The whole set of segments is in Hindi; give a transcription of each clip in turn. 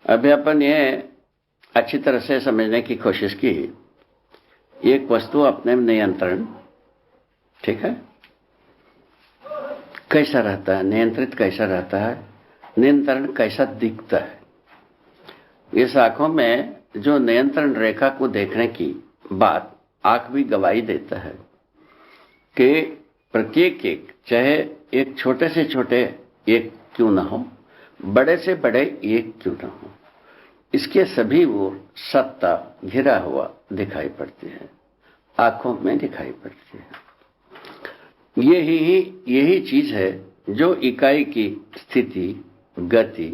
अभी अपन ये अच्छी तरह से समझने की कोशिश की, एक वस्तु अपने नियंत्रण, ठीक है, कैसा रहता है, नियंत्रित कैसा रहता है, नियंत्रण कैसा दिखता है। इस आंखों में जो नियंत्रण रेखा को देखने की बात आंख भी गवाही देता है कि प्रत्येक एक, चाहे एक छोटे से छोटे एक क्यों ना हो, बड़े से बड़े एक क्यों ना हो, इसके सभी ओर सत्ता घिरा हुआ दिखाई पड़ती है, आंखों में दिखाई पड़ती है। यही चीज है जो इकाई की स्थिति, गति,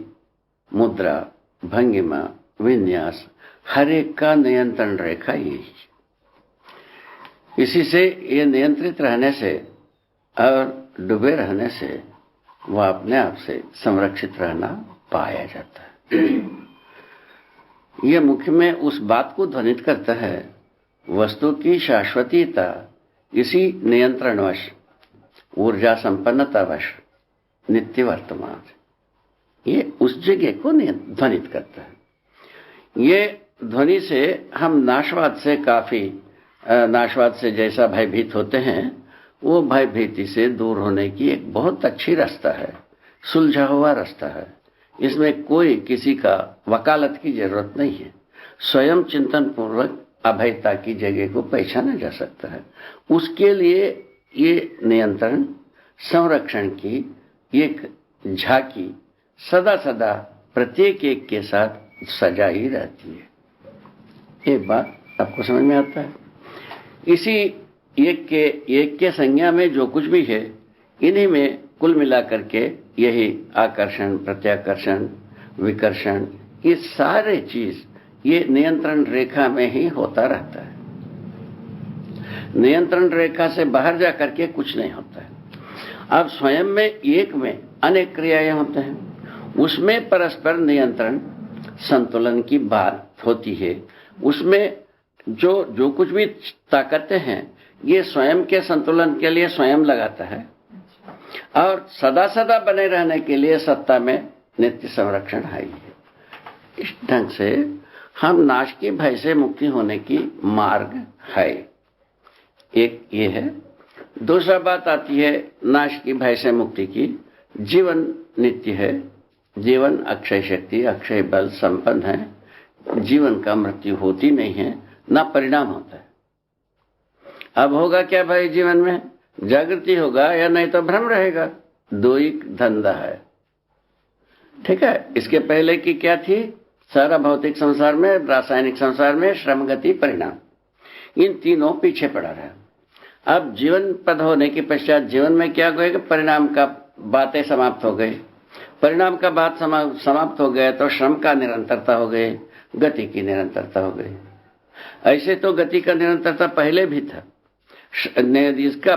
मुद्रा, भंगिमा, विन्यास, हर एक का नियंत्रण रेखा यही। इसी से ये नियंत्रित रहने से और डूबे रहने से वह अपने आप से संरक्षित रहना पाया जाता है। यह मुख्य में उस बात को ध्वनित करता है, वस्तु की शाश्वतीयता इसी नियंत्रणवश, ऊर्जा संपन्नतावश नित्य वर्तमान, ये उस जगह को ध्वनित करता है। ये ध्वनि से हम नाशवाद से काफी, नाशवाद से जैसा भयभीत होते हैं, वो भयभीति से दूर होने की एक बहुत अच्छी रास्ता है, सुलझा हुआ रास्ता है। इसमें कोई किसी का वकालत की जरूरत नहीं है। स्वयं चिंतन पूर्वक अभयता की जगह को पहचाना जा सकता है। उसके लिए ये नियंत्रण संरक्षण की एक झांकी सदा सदा प्रत्येक एक के साथ सजा ही रहती है। एक बात आपको समझ में आता है? इसी एक के संज्ञा में जो कुछ भी है, इन्हीं में कुल मिलाकर के यही आकर्षण, प्रत्याकर्षण, विकर्षण, ये सारे चीज ये नियंत्रण रेखा में ही होता रहता है। नियंत्रण रेखा से बाहर जाकर के कुछ नहीं होता है। अब स्वयं में एक में अनेक क्रियाएं होते हैं, उसमें परस्पर नियंत्रण संतुलन की बात होती है। उसमें जो कुछ भी ताकतें हैं, ये स्वयं के संतुलन के लिए स्वयं लगाता है और सदा सदा बने रहने के लिए सत्ता में नित्य संरक्षण है। इस ढंग से हम नाश के भय से मुक्ति होने की मार्ग है। एक ये है। दूसरा बात आती है नाश की भय से मुक्ति की, जीवन नित्य है, जीवन अक्षय शक्ति, अक्षय बल संपन्न है, जीवन का मृत्यु होती नहीं है, ना परिणाम होता है। अब होगा क्या भाई जीवन में? जागृति होगा या नहीं तो भ्रम रहेगा। दो ही धंधा है, ठीक है। इसके पहले की क्या थी? सारा भौतिक संसार में, रासायनिक संसार में श्रम, गति, परिणाम, इन तीनों पीछे पड़ा रहा। अब जीवन पद होने के पश्चात जीवन में क्या होगा? परिणाम का बातें समाप्त हो गई। परिणाम का बात समाप्त हो गया तो श्रम का निरंतरता हो गई, गति की निरंतरता हो गई। ऐसे तो गति का निरंतरता पहले भी था, इसका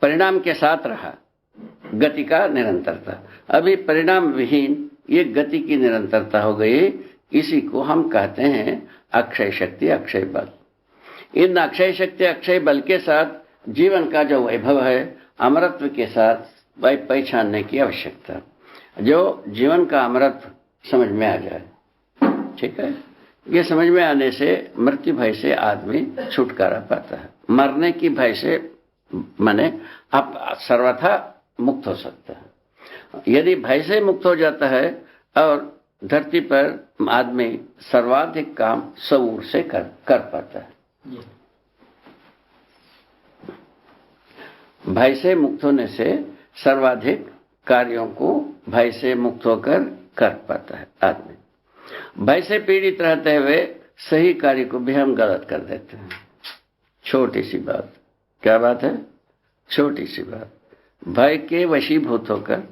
परिणाम के साथ रहा गति का निरंतरता। अभी परिणाम विहीन ये गति की निरंतरता हो गई। इसी को हम कहते हैं अक्षय शक्ति, अक्षय बल। इन अक्षय शक्ति, अक्षय बल के साथ जीवन का जो वैभव है, अमरत्व के साथ पहचानने की आवश्यकता। जो जीवन का अमरत्व समझ में आ जाए, ठीक है, ये समझ में आने से मृत्यु भय से आदमी छुटकारा पाता है। मरने की भय से माने आप सर्वथा मुक्त हो सकता है। यदि भय से मुक्त हो जाता है और धरती पर आदमी सर्वाधिक काम सऊर से कर पाता है। भय से मुक्त होने से सर्वाधिक कार्यों को भय से मुक्त होकर कर पाता है आदमी। भय से पीड़ित रहते हुए सही कार्य को भी हम गलत कर देते हैं। छोटी सी बात, क्या बात है? छोटी सी बात, भय के वशीभूत होकर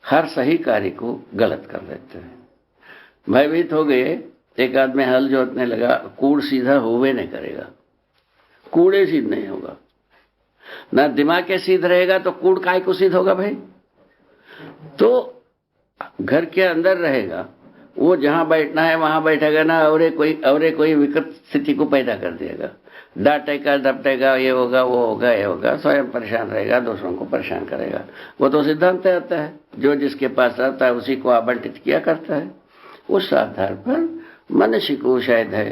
हर सही कार्य को गलत कर देते हैं। भयभीत हो गए, एक आदमी हल जोतने लगा, कूड़ सीधा होवे नहीं करेगा, कूड़े सीध नहीं होगा ना, दिमाग के सीध रहेगा तो कूड़ काय को सीध होगा भाई? तो घर के अंदर रहेगा, वो जहां बैठना है वहां बैठेगा ना, और कोई विकट स्थिति को पैदा कर देगा, डांटेगा, डपटेगा, ये होगा, वो होगा, ये होगा, स्वयं परेशान रहेगा, दूसरों को परेशान करेगा। वो तो सिद्धांत आता है, जो जिसके पास रहता है उसी को आवंटित किया करता है। उस आधार पर मनुष्य को शायद है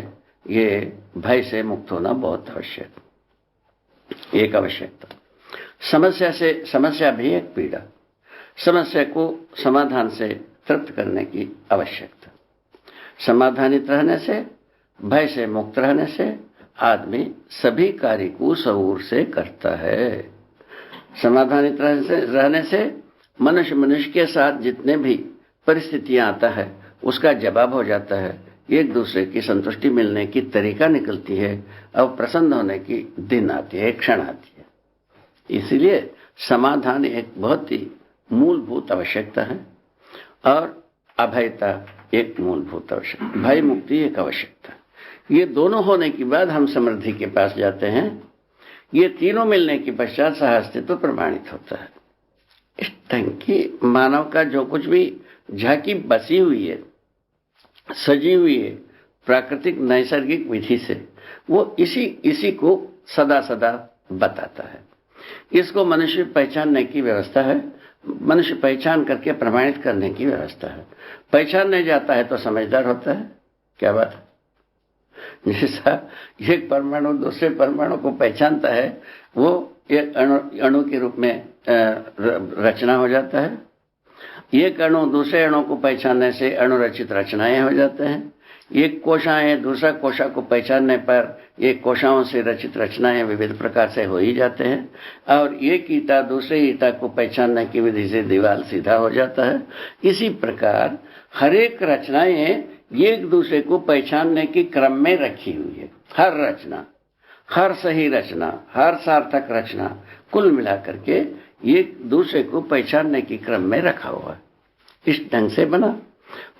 ये भय से मुक्त होना बहुत आवश्यक, एक आवश्यकता। समस्या भी एक पीड़ा, समस्या को समाधान से तृप्त करने की आवश्यकता। समाधानित रहने से, भय से मुक्त रहने से आदमी सभी कार्य को शऊर से करता है। समाधानित रहने से मनुष्य के साथ जितने भी परिस्थितियां आता है उसका जवाब हो जाता है, एक दूसरे की संतुष्टि मिलने की तरीका निकलती है और प्रसन्न होने की दिन आती है, एक क्षण आती है। इसलिए समाधान एक बहुत ही मूलभूत आवश्यकता है और अभयता एक मूलभूत आवश्यकता, भय मुक्ति एक आवश्यकता। ये दोनों होने के बाद हम समृद्धि के पास जाते हैं। ये तीनों मिलने के पश्चात सहअस्तित्व प्रमाणित होता है। इस ढंग की मानव का जो कुछ भी झांकी बसी हुई है, सजी हुई है प्राकृतिक नैसर्गिक विधि से, वो इसी को सदा सदा बताता है। इसको मनुष्य पहचानने की व्यवस्था है, मनुष्य पहचान करके प्रमाणित करने की व्यवस्था है। पहचानने जाता है तो समझदार होता है। क्या बात है? जैसा एक परमाणु दूसरे परमाणु को पहचानता है, वो एक अणु के रूप में रचना हो जाता है। एक अणु दूसरे अणु को पहचानने से अणुरचित रचनाएं हो जाते हैं। एक कोशाएं दूसरा कोशा को पहचानने पर एक कोशाओं से रचित रचनाएं विविध प्रकार से हो ही जाते हैं। और एक ईटा दूसरे ईटा को पहचानने की विधि से दीवार सीधा हो जाता है। इसी प्रकार हर एक रचनाएं एक दूसरे को पहचानने के क्रम में रखी हुई है। हर रचना, हर सही रचना, हर सार्थक रचना कुल मिलाकर के एक दूसरे को पहचानने के क्रम में रखा हुआ है। इस ढंग से बना।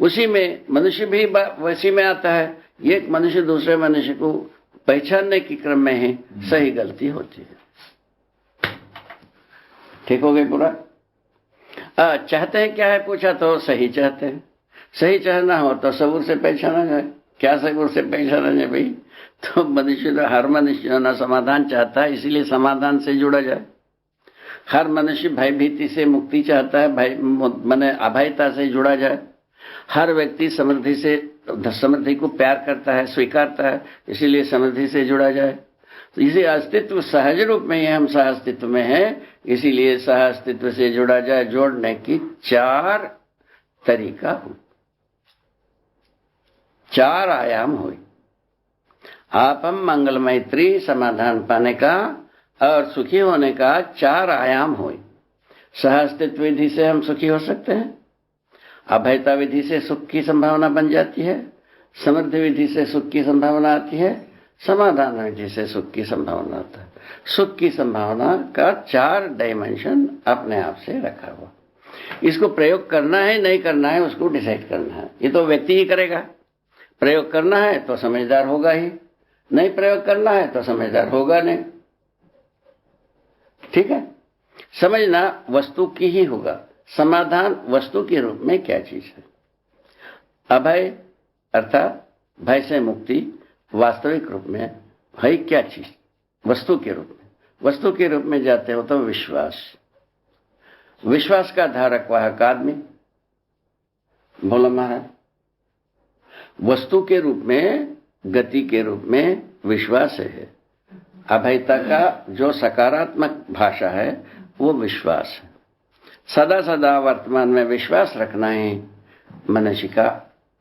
उसी में मनुष्य भी वैसी में आता है। एक मनुष्य दूसरे मनुष्य को पहचानने के क्रम में ही सही गलती होती है। ठीक हो गई पूरा? चाहते हैं क्या है पूछा तो सही चाहते हैं। सही चाहना हो तो सबूर से पहचाना जाए। क्या सबूर से पहचाना जाए भाई? तो हर मनुष्य ना समाधान चाहता है, इसीलिए समाधान से जुड़ा जाए। हर मनुष्य भयभीति से मुक्ति चाहता है, माने अभयता से जुड़ा जाए। हर व्यक्ति समृद्धि को प्यार करता है, स्वीकारता है, इसीलिए समृद्धि से जुड़ा जाए। तो इसे अस्तित्व सहज रूप में ही हम सह अस्तित्व में हैं, इसीलिए सह अस्तित्व से जुड़ा जाए। जोड़ने की 4 तरीका हो, 4 आयाम हुए। आप हम मंगल मैत्री समाधान पाने का और सुखी होने का 4 आयाम हुए। सह अस्तित्व विधि से हम सुखी हो सकते हैं, अभयता विधि से सुख की संभावना बन जाती है, समृद्धि विधि से सुख की संभावना आती है, समाधान विधि से सुख की संभावना आता है। सुख की संभावना का 4 डायमेंशन अपने आप से रखा हुआ। इसको प्रयोग करना है नहीं करना है उसको डिसाइड करना है, ये तो व्यक्ति ही करेगा। प्रयोग करना है तो समझदार होगा ही, नहीं प्रयोग करना है तो समझदार होगा नहीं। ठीक है? समझना वस्तु की ही होगा, समाधान वस्तु के रूप में क्या चीज है। अभय अर्थात भय से मुक्ति वास्तविक रूप में है क्या चीज? वस्तु के रूप में। वस्तु के रूप में जाते हो तो विश्वास, विश्वास का धारक वाहक आदमी। बोलो महाराज, वस्तु के रूप में, गति के रूप में विश्वास है। अभयता का जो सकारात्मक भाषा है वो विश्वास है। सदा सदा वर्तमान में विश्वास रखना ही मनुष्य का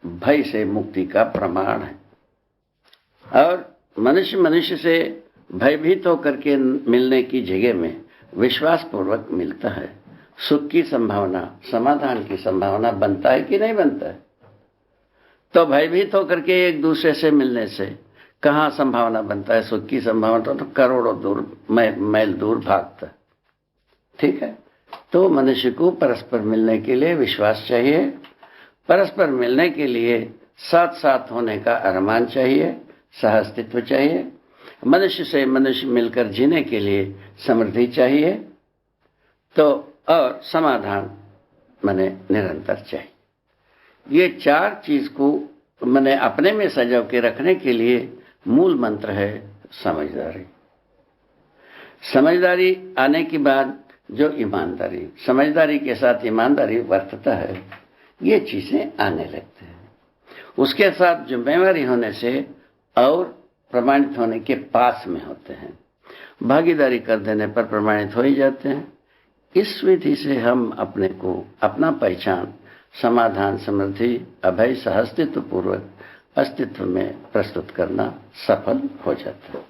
भय से मुक्ति का प्रमाण है। और मनुष्य से भयभीत होकर के मिलने की जगह में विश्वास पूर्वक मिलता है। सुख की संभावना, समाधान की संभावना बनता है कि नहीं बनता है? तो भयभीत होकर के एक दूसरे से मिलने से कहाँ संभावना बनता है? सुख की संभावना तो करोड़ों दूर मैल दूर भागता है। ठीक है? तो मनुष्य को परस्पर मिलने के लिए विश्वास चाहिए, परस्पर मिलने के लिए साथ साथ होने का अरमान चाहिए, सहअस्तित्व चाहिए। मनुष्य से मनुष्य मिलकर जीने के लिए समृद्धि चाहिए, तो और समाधान माने निरंतर चाहिए। ये 4 चीज को मैंने अपने में सजो के रखने के लिए मूल मंत्र है समझदारी। समझदारी आने के बाद जो ईमानदारी, समझदारी के साथ ईमानदारी वर्तता है, ये चीजें आने लगते हैं। उसके साथ जिम्मेवारी होने से और प्रमाणित होने के पास में होते हैं। भागीदारी कर देने पर प्रमाणित हो ही जाते हैं। इस विधि से हम अपने को अपना पहचान समाधान, समृद्धि, अभय, सहअस्तित्व पूर्वक अस्तित्व में प्रस्तुत करना सफल हो जाता है।